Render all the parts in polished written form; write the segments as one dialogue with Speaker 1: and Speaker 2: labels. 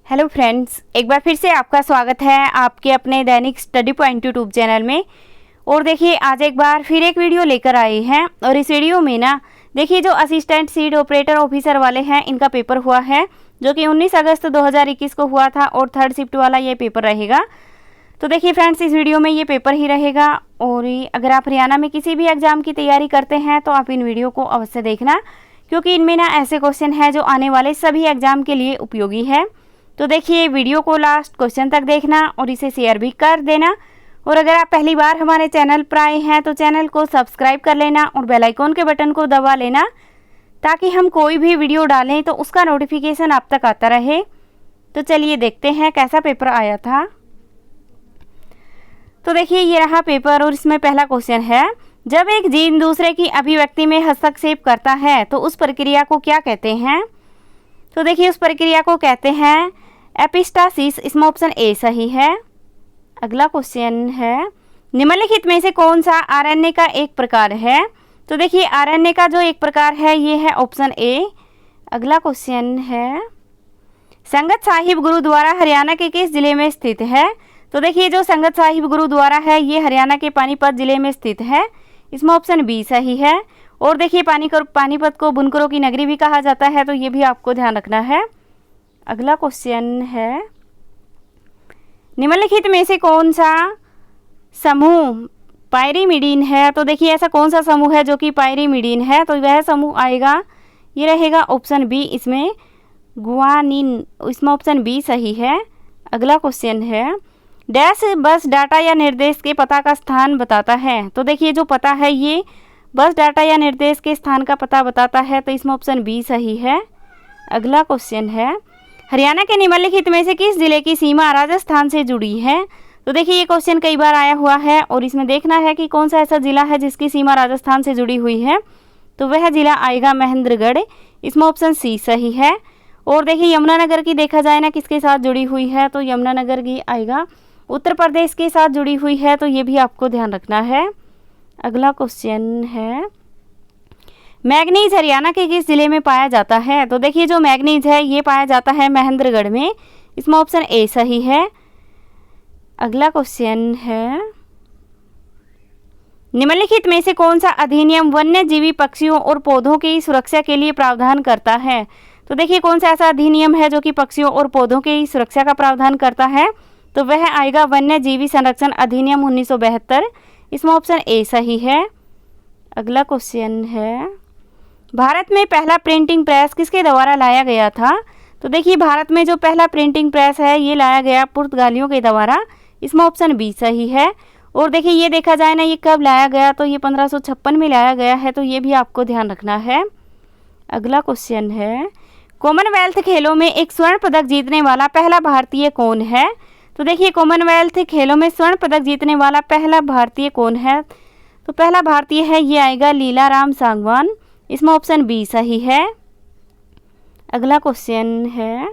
Speaker 1: Hello friends, एक बार फिर से आपका स्वागत है आपके अपने दैनिक स्टडी पॉइंट यूट्यूब चैनल में। और देखिए आज एक बार फिर एक वीडियो लेकर आए हैं और इस वीडियो में ना देखिए जो असिस्टेंट सीड ऑपरेटर ऑफिसर वाले हैं इनका पेपर हुआ है जो कि 19 अगस्त 2021 को हुआ था और थर्ड शिफ्ट वाला ये पेपर रहेगा। तो देखिए फ्रेंड्स, इस वीडियो में ये पेपर ही रहेगा और अगर आप हरियाणा में किसी भी एग्ज़ाम की तैयारी करते हैं तो आप इन वीडियो को अवश्य देखना, क्योंकि इनमें ना ऐसे क्वेश्चन हैं जो आने वाले सभी एग्ज़ाम के लिए उपयोगी है। तो देखिए वीडियो को लास्ट क्वेश्चन तक देखना और इसे शेयर भी कर देना। और अगर आप पहली बार हमारे चैनल पर आए हैं तो चैनल को सब्सक्राइब कर लेना और बेल आइकॉन के बटन को दबा लेना, ताकि हम कोई भी वीडियो डालें तो उसका नोटिफिकेशन आप तक आता रहे। तो चलिए देखते हैं कैसा पेपर आया था। तो देखिए ये रहा पेपर और इसमें पहला क्वेश्चन है, जब एक जीन दूसरे की अभिव्यक्ति में हस्तक्षेप करता है तो उस प्रक्रिया को क्या कहते हैं। तो देखिए उस प्रक्रिया को कहते हैं एपिस्टासिस। इसमें ऑप्शन ए सही है। अगला क्वेश्चन है, निम्नलिखित में से कौन सा आरएनए का एक प्रकार है। तो देखिए आरएनए का जो एक प्रकार है ये है ऑप्शन ए। अगला क्वेश्चन है, संगत साहिब गुरुद्वारा हरियाणा के किस जिले में स्थित है। तो देखिए जो संगत साहिब गुरुद्वारा है ये हरियाणा के पानीपत जिले में स्थित है। इसमें ऑप्शन बी सही है। और देखिए पानीपत को बुनकरों की नगरी भी कहा जाता है, तो ये भी आपको ध्यान रखना है। अगला क्वेश्चन है, निम्नलिखित में से कौन सा समूह पायरीमिडीन है। तो देखिए ऐसा कौन सा समूह है जो कि पायरीमिडीन है, तो वह समूह आएगा, ये रहेगा ऑप्शन बी, इसमें गुआनिन। इसमें ऑप्शन बी सही है। अगला क्वेश्चन है, डैश बस डाटा या निर्देश के पता का स्थान बताता है। तो देखिए जो पता है ये बस डाटा या निर्देश के स्थान का पता बताता है, तो इसमें ऑप्शन बी सही है। अगला क्वेश्चन है, हरियाणा के निम्नलिखित में से किस जिले की सीमा राजस्थान से जुड़ी है। तो देखिए ये क्वेश्चन कई बार आया हुआ है और इसमें देखना है कि कौन सा ऐसा जिला है जिसकी सीमा राजस्थान से जुड़ी हुई है, तो वह जिला आएगा महेंद्रगढ़। इसमें ऑप्शन सी सही है। और देखिए यमुनानगर की देखा जाए ना किसके साथ जुड़ी हुई है, तो यमुनानगर की आएगा उत्तर प्रदेश के साथ जुड़ी हुई है, तो ये भी आपको ध्यान रखना है। अगला क्वेश्चन है, मैग्नीज हरियाणा के किस जिले में पाया जाता है। तो देखिए जो मैग्नीज है ये पाया जाता है महेंद्रगढ़ में। इसमें ऑप्शन ए सही है। अगला क्वेश्चन है, निम्नलिखित में से कौन सा अधिनियम वन्य जीवी पक्षियों और पौधों की सुरक्षा के लिए प्रावधान करता है। तो देखिए कौन सा ऐसा अधिनियम है जो कि पक्षियों और पौधों की सुरक्षा का प्रावधान करता है, तो वह आएगा वन्य जीवी संरक्षण अधिनियम 1972। इसमें ऑप्शन ए सही है। अगला क्वेश्चन है, भारत में पहला प्रिंटिंग प्रेस किसके द्वारा लाया गया था। तो देखिए भारत में जो पहला प्रिंटिंग प्रेस है ये लाया गया पुर्तगालियों के द्वारा। इसमें ऑप्शन बी सही है। और देखिए ये देखा जाए ना ये कब लाया गया, तो ये 1556 में लाया गया है, तो ये भी आपको ध्यान रखना है। अगला क्वेश्चन है, कॉमनवेल्थ खेलों में एक स्वर्ण पदक जीतने वाला पहला भारतीय कौन है। तो देखिए कॉमनवेल्थ खेलों में स्वर्ण पदक जीतने वाला पहला भारतीय कौन है, तो पहला भारतीय है ये आएगा लीलाराम सांगवान। इसमें ऑप्शन बी सही है। अगला क्वेश्चन है,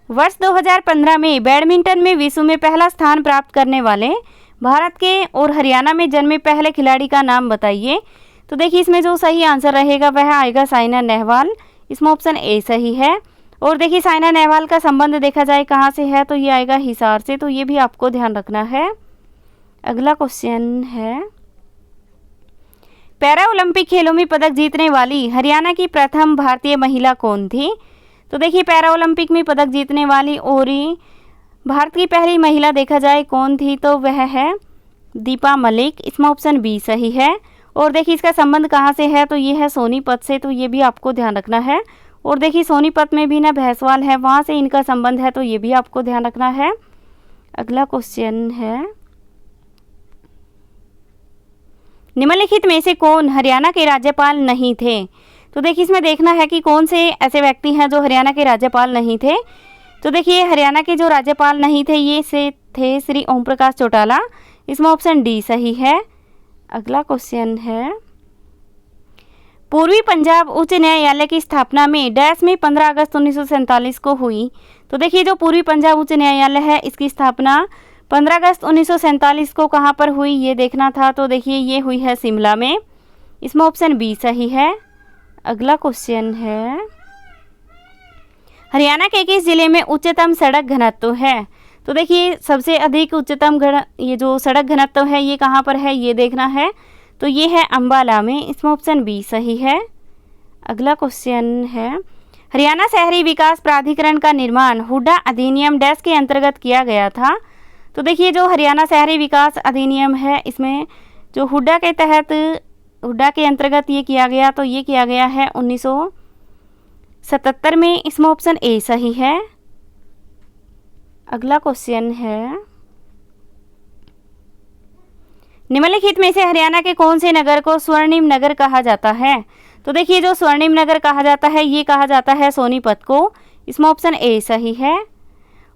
Speaker 1: वर्ष 2015 में बैडमिंटन में विश्व में पहला स्थान प्राप्त करने वाले भारत के और हरियाणा में जन्मे पहले खिलाड़ी का नाम बताइए। तो देखिए इसमें जो सही आंसर रहेगा वह आएगा साइना नेहवाल। इसमें ऑप्शन ए सही है। और देखिए साइना नेहवाल का संबंध देखा जाए कहाँ से है, तो ये आएगा हिसार से, तो ये भी आपको ध्यान रखना है। अगला क्वेश्चन है, पैरा ओलंपिक खेलों में पदक जीतने वाली हरियाणा की प्रथम भारतीय महिला कौन थी। तो देखिए पैरा ओलंपिक में पदक जीतने वाली और भारत की पहली महिला देखा जाए कौन थी, तो वह है दीपा मलिक। इसमें ऑप्शन बी सही है। और देखिए इसका संबंध कहाँ से है, तो ये है सोनीपत से, तो ये भी आपको ध्यान रखना है। और देखिए सोनीपत में भी ना भैंसवाल है, वहाँ से इनका संबंध है, तो ये भी आपको ध्यान रखना है। अगला क्वेश्चन है, निम्नलिखित में से कौन हरियाणा के राज्यपाल नहीं थे। तो देखिए इसमें देखना है कि कौन से ऐसे व्यक्ति हैं जो हरियाणा के राज्यपाल नहीं थे। तो देखिए हरियाणा के जो राज्यपाल नहीं थे ये से थे श्री ओम प्रकाश चौटाला। इसमें ऑप्शन डी सही है। अगला क्वेश्चन है, पूर्वी पंजाब उच्च न्यायालय की स्थापना में डैश में 15 अगस्त 1947 को हुई। तो देखिए जो पूर्वी पंजाब उच्च न्यायालय है इसकी स्थापना 15 अगस्त 1947 को कहाँ पर हुई ये देखना था, तो देखिए ये हुई है शिमला में। इसमें ऑप्शन बी सही है। अगला क्वेश्चन है, हरियाणा के किस जिले में उच्चतम सड़क घनत्व है? तो देखिए सबसे अधिक उच्चतम ये जो सड़क घनत्व है ये कहाँ पर है ये देखना है। तो ये है अंबाला में, इसमें ऑप्शन बी सही है। अगला क्वेश्चन है, हरियाणा शहरी विकास प्राधिकरण का निर्माण हुड्डा अधिनियम डैश के अंतर्गत किया गया था। तो देखिए जो हरियाणा शहरी विकास अधिनियम है इसमें जो हुड्डा के तहत हुड्डा के अंतर्गत ये किया गया, तो ये किया गया है 1977 में, इसमें ऑप्शन ए सही है। अगला क्वेश्चन है, निम्नलिखित में से हरियाणा के कौन से नगर को स्वर्णिम नगर कहा जाता है? तो देखिए जो स्वर्णिम नगर कहा जाता है ये कहा जाता है सोनीपत को, इसमें ऑप्शन ए सही है।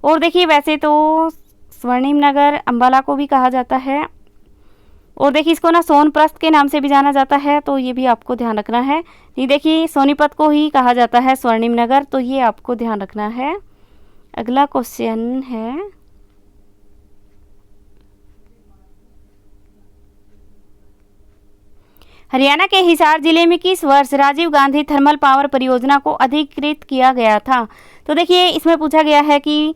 Speaker 1: और देखिए वैसे तो स्वर्णिम नगर अंबाला को भी कहा जाता है, और देखिए इसको ना सोनप्रस्थ के नाम से भी जाना जाता है, तो ये भी आपको ध्यान रखना है। ये देखिए सोनीपत को ही कहा जाता है स्वर्णिम नगर, तो ये आपको ध्यान रखना है। अगला क्वेश्चन है, हरियाणा के हिसार जिले में किस वर्ष राजीव गांधी थर्मल पावर परियोजना को अधिकृत किया गया था? तो देखिए इसमें पूछा गया है कि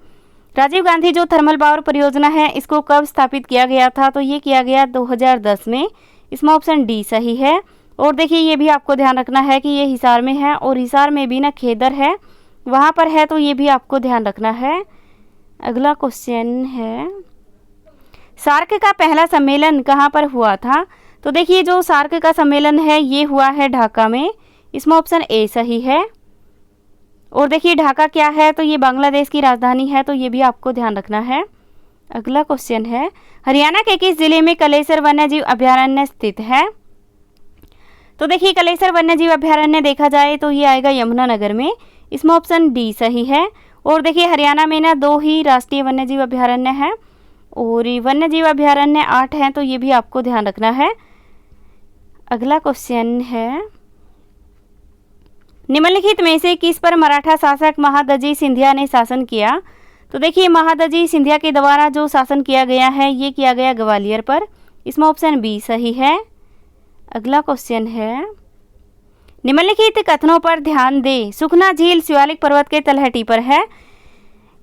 Speaker 1: राजीव गांधी जो थर्मल पावर परियोजना है इसको कब स्थापित किया गया था? तो ये किया गया 2010 में, इसमें ऑप्शन डी सही है। और देखिए ये भी आपको ध्यान रखना है कि ये हिसार में है, और हिसार में भी ना खेदर है वहाँ पर है, तो ये भी आपको ध्यान रखना है। अगला क्वेश्चन है, सार्क का पहला सम्मेलन कहाँ पर हुआ था? तो देखिए जो सार्क का सम्मेलन है ये हुआ है ढाका में, इसमें ऑप्शन ए सही है। और देखिए ढाका क्या है? तो ये बांग्लादेश की राजधानी है, तो ये भी आपको ध्यान रखना है। अगला क्वेश्चन है, हरियाणा के किस जिले में कलेसर वन्यजीव अभयारण्य स्थित है? तो देखिए कलेसर वन्यजीव अभयारण्य देखा जाए तो ये आएगा यमुनानगर में, इसमें ऑप्शन डी सही है। और देखिए हरियाणा में ना 2 ही राष्ट्रीय वन्यजीव अभयारण्य हैं, और वन्यजीव अभयारण्य 8 हैं, तो ये भी आपको ध्यान रखना है। अगला क्वेश्चन है, निम्नलिखित में से किस पर मराठा शासक महादजी सिंधिया ने शासन किया? तो देखिए महादजी सिंधिया के द्वारा जो शासन किया गया है ये किया गया ग्वालियर पर, इसमें ऑप्शन बी सही है। अगला क्वेश्चन है, निम्नलिखित कथनों पर ध्यान दें। सुखना झील शिवालिक पर्वत के तलहटी पर है।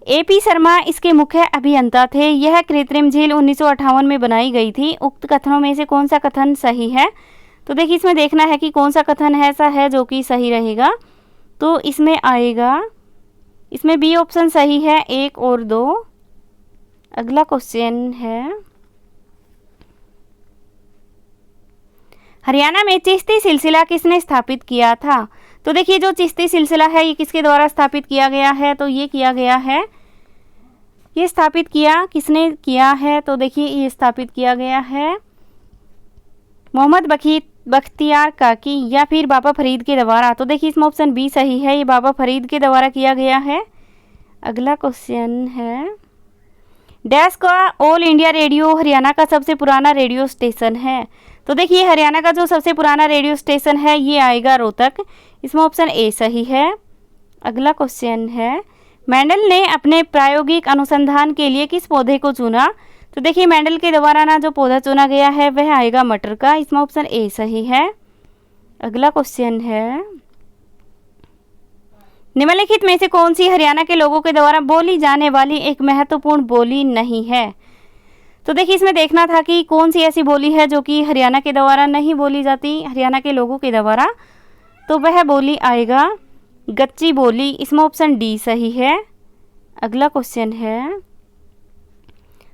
Speaker 1: एपी शर्मा इसके मुख्य अभियंता थे। यह कृत्रिम झील 1958 में बनाई गई थी। उक्त कथनों में से कौन सा कथन सही है? तो देखिए इसमें देखना है कि कौन सा कथन है ऐसा है जो कि सही रहेगा। तो इसमें आएगा, इसमें बी ऑप्शन सही है, 1 और 2। अगला क्वेश्चन है, हरियाणा में चिश्ती सिलसिला किसने स्थापित किया था? तो देखिए जो चिश्ती सिलसिला है ये किसके द्वारा स्थापित किया गया है? तो ये किया गया है, ये स्थापित किया किसने किया है? तो देखिए ये स्थापित किया गया है मोहम्मद बख्तियार काकी या फिर बाबा फरीद के द्वारा। तो देखिए इसमें ऑप्शन बी सही है, ये बाबा फरीद के द्वारा किया गया है। अगला क्वेश्चन है, डैश का ऑल इंडिया रेडियो हरियाणा का सबसे पुराना रेडियो स्टेशन है। तो देखिए हरियाणा का जो सबसे पुराना रेडियो स्टेशन है ये आएगा रोहतक, इसमें ऑप्शन ए सही है। अगला क्वेश्चन है, मेंडल ने अपने प्रायोगिक अनुसंधान के लिए किस पौधे को चुना? तो देखिए मेंडल के द्वारा ना जो पौधा चुना गया है वह आएगा मटर का, इसमें ऑप्शन ए सही है। अगला क्वेश्चन है, निम्नलिखित में से कौन सी हरियाणा के लोगों के द्वारा बोली जाने वाली एक महत्वपूर्ण बोली नहीं है? तो देखिए इसमें देखना था कि कौन सी ऐसी बोली है जो कि हरियाणा के द्वारा नहीं बोली जाती हरियाणा के लोगों के द्वारा, तो वह बोली आएगा गच्ची बोली, इसमें ऑप्शन डी सही है। अगला क्वेश्चन है,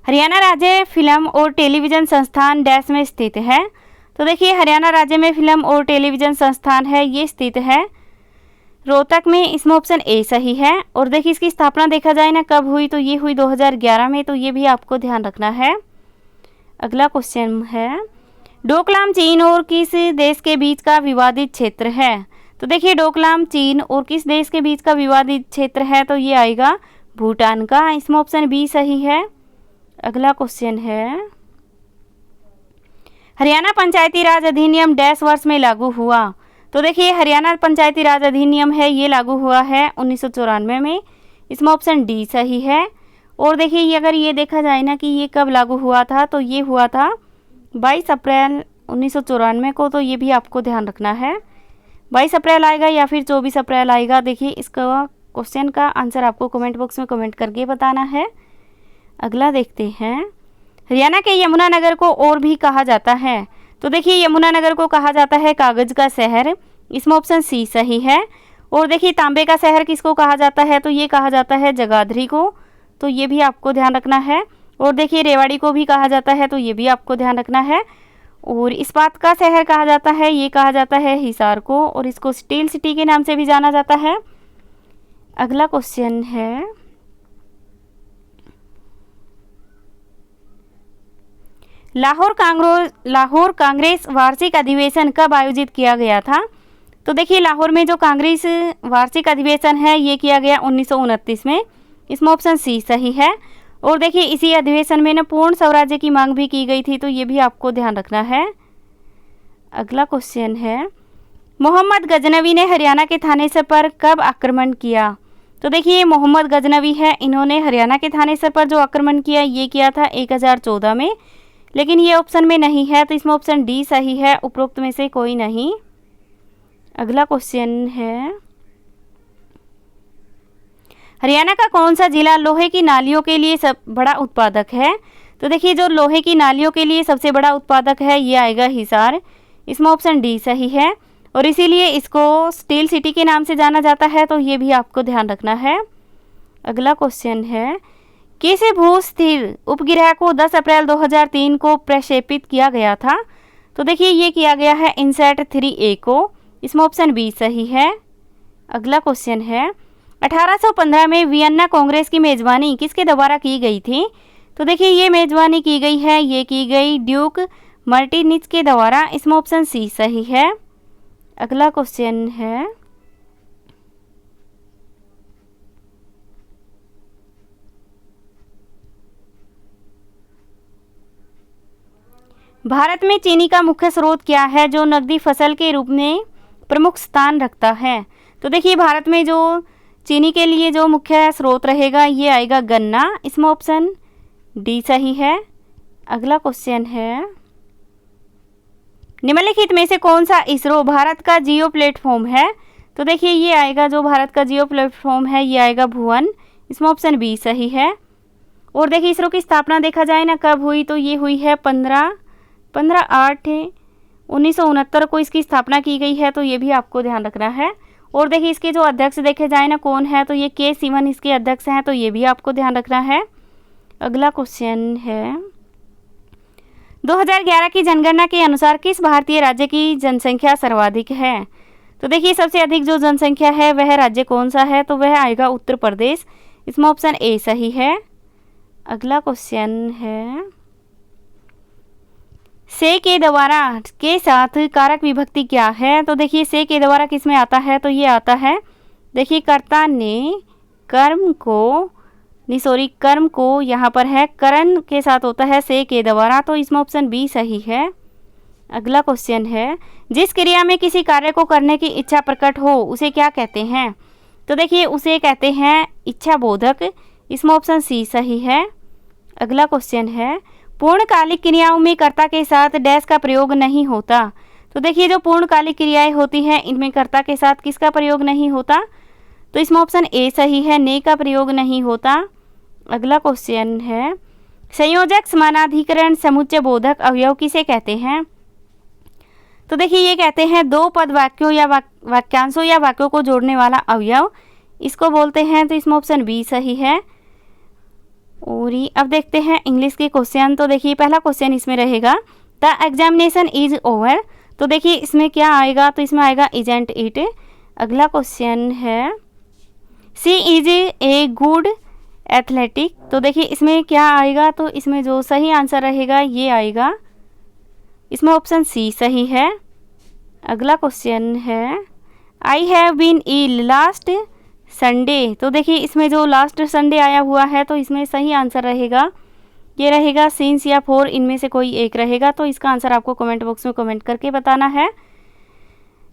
Speaker 1: हरियाणा राज्य फिल्म और टेलीविज़न संस्थान डैश में स्थित है। तो देखिए हरियाणा राज्य में फिल्म और टेलीविज़न संस्थान है ये स्थित है रोहतक में, इसमें ऑप्शन ए सही है। और देखिए इसकी स्थापना देखा जाए ना कब हुई, तो ये हुई 2011 में, तो ये भी आपको ध्यान रखना है। अगला क्वेश्चन है, डोकलाम चीन और किस देश के बीच का विवादित क्षेत्र है? तो देखिए डोकलाम चीन और किस देश के बीच का विवादित क्षेत्र है? तो ये आएगा भूटान का, इसमें ऑप्शन बी सही है। अगला क्वेश्चन है, हरियाणा पंचायती राज अधिनियम डैश वर्ष में लागू हुआ? तो देखिए हरियाणा पंचायती राज अधिनियम है ये लागू हुआ है 1994 में, इसमें ऑप्शन डी सही है। और देखिए अगर ये देखा जाए ना कि ये कब लागू हुआ था, तो ये हुआ था 22 अप्रैल 1994 को, तो ये भी आपको ध्यान रखना है। 22 अप्रैल आएगा या फिर 24 अप्रैल आएगा, देखिए इसका क्वेश्चन का आंसर आपको कमेंट बॉक्स में कमेंट करके बताना है। अगला देखते हैं, हरियाणा के यमुनानगर को और भी कहा जाता है। तो देखिए यमुनानगर को कहा जाता है कागज़ का शहर, इसमें ऑप्शन सी सही है। और देखिए तांबे का शहर किसको कहा जाता है, तो ये कहा जाता है जगाधरी को, तो ये भी आपको ध्यान रखना है। और देखिए रेवाड़ी को भी कहा जाता है, तो ये भी आपको ध्यान रखना है। और इस्पात का शहर कहा जाता है, ये कहा जाता है हिसार को, और इसको स्टील सिटी के नाम से भी जाना जाता है। अगला क्वेश्चन है, लाहौर कांग्रेस वार्षिक अधिवेशन कब आयोजित किया गया था। तो देखिए लाहौर में जो कांग्रेस वार्षिक अधिवेशन है ये किया गया 1929 में, इसमें ऑप्शन सी सही है। और देखिए इसी अधिवेशन में ना पूर्ण स्वराज्य की मांग भी की गई थी, तो ये भी आपको ध्यान रखना है। अगला क्वेश्चन है, मोहम्मद गजनवी ने हरियाणा के थानेसर पर कब आक्रमण किया। तो देखिए मोहम्मद गजनवी है, इन्होंने हरियाणा के थानेसर पर जो आक्रमण किया ये किया था 1014 में, लेकिन ये ऑप्शन में नहीं है, तो इसमें ऑप्शन डी सही है, उपरोक्त में से कोई नहीं। अगला क्वेश्चन है, हरियाणा का कौन सा जिला लोहे की नालियों के लिए सब बड़ा उत्पादक है। तो देखिए जो लोहे की नालियों के लिए सबसे बड़ा उत्पादक है ये आएगा हिसार, इसमें ऑप्शन डी सही है। और इसीलिए इसको स्टील सिटी के नाम से जाना जाता है, तो ये भी आपको ध्यान रखना है। अगला क्वेश्चन है, किस भू स्थिर उपग्रह को 10 अप्रैल 2003 को प्रक्षेपित किया गया था। तो देखिए ये किया गया है इनसैट 3A को, इसमें ऑप्शन बी सही है। अगला क्वेश्चन है, 1815 में वियन्ना कांग्रेस की मेज़बानी किसके द्वारा की गई थी। तो देखिए ये मेज़बानी की गई है, ये की गई ड्यूक मार्टिनिज के द्वारा, इसमें ऑप्शन सी सही है। अगला क्वेश्चन है, भारत में चीनी का मुख्य स्रोत क्या है जो नकदी फसल के रूप में प्रमुख स्थान रखता है। तो देखिए भारत में जो चीनी के लिए जो मुख्य स्रोत रहेगा ये आएगा गन्ना, इसमें ऑप्शन डी सही है। अगला क्वेश्चन है, निम्नलिखित में से कौन सा इसरो भारत का जियो प्लेटफॉर्म है। तो देखिए ये आएगा जो भारत का जियो प्लेटफॉर्म है ये आएगा भुवन, इसमें ऑप्शन बी सही है। और देखिए इसरो की स्थापना देखा जाए ना कब हुई, तो ये हुई है 15/8/1969 को इसकी स्थापना की गई है, तो ये भी आपको ध्यान रखना है। और देखिए इसके जो अध्यक्ष देखे जाए ना कौन है, तो ये के सिवन इसके अध्यक्ष हैं, तो ये भी आपको ध्यान रखना है। अगला क्वेश्चन है, 2011 की जनगणना के अनुसार किस भारतीय राज्य की जनसंख्या सर्वाधिक है। तो देखिए सबसे अधिक जो जनसंख्या है वह राज्य कौन सा है, तो वह आएगा उत्तर प्रदेश, इसमें ऑप्शन ए सही है। अगला क्वेश्चन है, से के द्वारा के साथ कारक विभक्ति क्या है। तो देखिए से के द्वारा किस में आता है, तो ये आता है देखिए कर्ता ने कर्म को यहाँ पर है करण के साथ होता है से के द्वारा, तो इसमें ऑप्शन बी सही है। अगला क्वेश्चन है, जिस क्रिया में किसी कार्य को करने की इच्छा प्रकट हो उसे क्या कहते हैं। तो देखिए उसे कहते हैं इच्छा बोधक, इसमें ऑप्शन सी सही है। अगला क्वेश्चन है, पूर्णकालिक क्रियाओं में कर्ता के साथ डैश का प्रयोग नहीं होता। तो देखिए जो पूर्णकालिक क्रियाएं होती हैं इनमें कर्ता के साथ किसका प्रयोग नहीं होता, तो इसमें ऑप्शन ए सही है, ने का प्रयोग नहीं होता। अगला क्वेश्चन है, संयोजक समानाधिकरण समुच्चय बोधक अवयव किसे कहते हैं। तो देखिए ये कहते हैं दो पद वाक्यों या वाक्यांशों या वाक्यों को जोड़ने वाला अवयव, इसको बोलते हैं, तो इसमें ऑप्शन बी सही है। और अब देखते हैं इंग्लिश के क्वेश्चन। तो देखिए पहला क्वेश्चन इसमें रहेगा, द एग्जामिनेशन इज ओवर। तो देखिए इसमें क्या आएगा, तो इसमें आएगा इजेंट इट। अगला क्वेश्चन है, सी इज ए गुड एथलेटिक। तो देखिए इसमें क्या आएगा, तो इसमें जो सही आंसर रहेगा ये आएगा, इसमें ऑप्शन सी सही है। अगला क्वेश्चन है, I have been ill last Sunday. तो देखिए इसमें जो लास्ट संडे आया हुआ है, तो इसमें सही आंसर रहेगा ये रहेगा सिंस या फोर, इनमें से कोई एक रहेगा, तो इसका आंसर आपको कमेंट बॉक्स में कमेंट करके बताना है।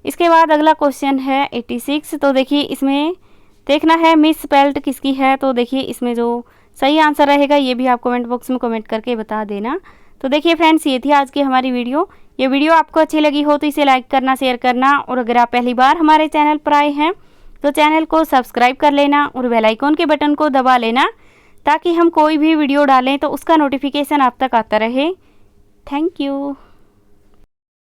Speaker 1: इसके बाद अगला क्वेश्चन है 86। तो देखिए इसमें देखना है मिस स्पेल्ड किसकी है। तो देखिए इसमें जो सही आंसर रहेगा ये भी आप कमेंट बॉक्स में कमेंट करके बता देना। तो देखिए फ्रेंड्स ये थी आज की हमारी वीडियो। ये वीडियो आपको अच्छी लगी हो तो इसे लाइक करना, शेयर करना, और अगर आप पहली बार हमारे चैनल पर आए हैं तो चैनल को सब्सक्राइब कर लेना और बेल आइकन के बटन को दबा लेना ताकि हम कोई भी वीडियो डालें तो उसका नोटिफिकेशन आप तक आता रहे। Thank you.